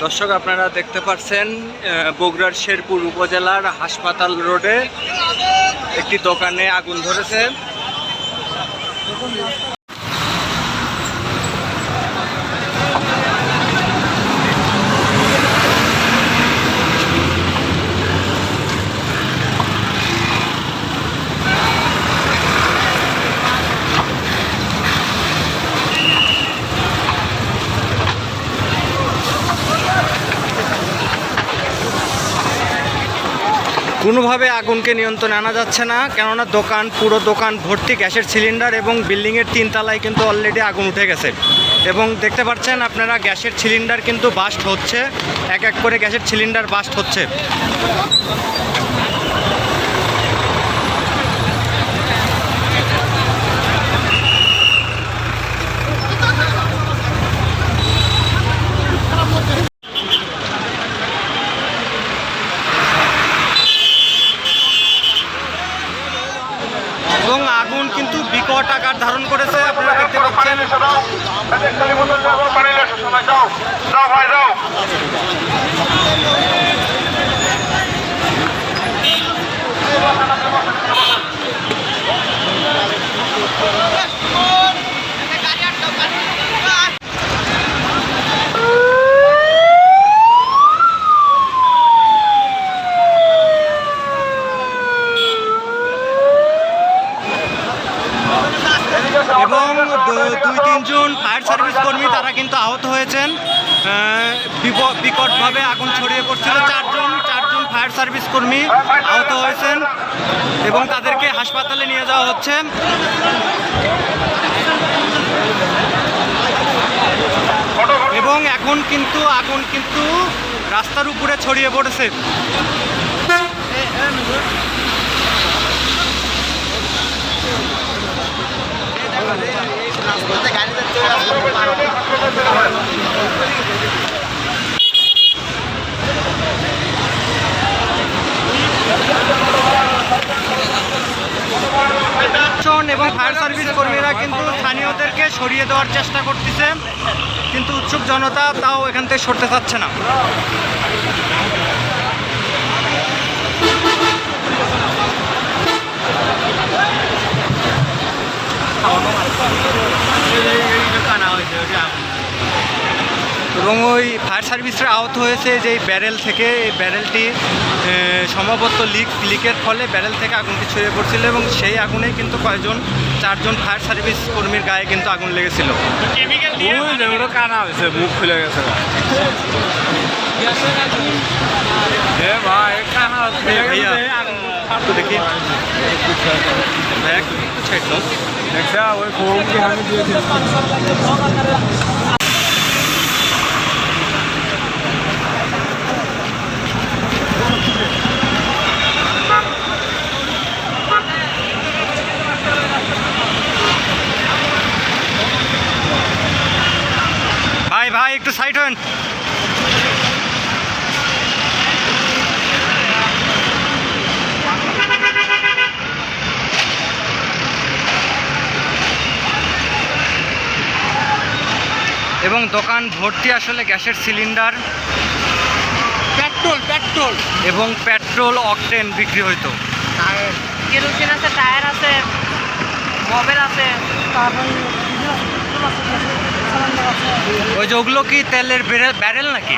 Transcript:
দর্শক আপনারা দেখতে পাচ্ছেন বগুড়ার শেরপুর উপজেলার হাসপাতাল রোডে একটি দোকানে আগুন ধরেছে। কোনোভাবে আগুনকে নিয়ন্ত্রণে আনা যাচ্ছে না, কেননা পুরো দোকান ভর্তি গ্যাসের সিলিন্ডার এবং বিল্ডিংয়ের 3 তলায় কিন্তু অলরেডি আগুন উঠে গেছে। এবং দেখতে পাচ্ছেন আপনারা গ্যাসের সিলিন্ডার কিন্তু বাস্ট হচ্ছে, এক এক করে গ্যাসের সিলিন্ডার বাস্ট হচ্ছে। এবং আগুন কিন্তু বিকট আকার ধারণ করেছে, আপনারা দেখতে পাচ্ছেন। এবং 2-3 জন ফায়ার সার্ভিস কর্মী তারা কিন্তু আহত হয়েছেন। বিকটভাবে আগুন ছড়িয়ে পড়ছিল। চারজন ফায়ার সার্ভিস কর্মী আহত হয়েছেন এবং তাদেরকে হাসপাতালে নিয়ে যাওয়া হচ্ছে। এবং এখন কিন্তু আগুন কিন্তু রাস্তার উপরে ছড়িয়ে পড়েছে। এবং ফায়ার সার্ভিস কর্মীরা কিন্তু স্থানীয়দেরকে সরিয়ে দেওয়ার চেষ্টা করতেছে, কিন্তু উৎসুক জনতা তাও এখান থেকে সরতে চাচ্ছে না। এবং ওই ফায়ার সার্ভিসরা আহত হয়েছে যে ব্যারেল থেকে, এই ব্যারেলটি সম্ভবত লিকের ফলে ব্যারেল থেকে আগুনটি ছড়িয়ে পড়ছিল এবং সেই আগুনে কিন্তু চারজন ফায়ার সার্ভিস কর্মীর গায়ে কিন্তু আগুন লেগেছিল। কানা হয়েছে, মুখ খুলে গেছে। দেখি ভাই একটু সাইড হন। এবং দোকান ভর্তি আসলে গ্যাসের সিলিন্ডার, পেট্রোল এবং পেট্রোল অকটেন বিক্রি হইতো। কেরোসিন আছে, টায়ার আছে, মোবিল আছে, ওই যে ওগুলো কি তেলের ব্যারেল নাকি?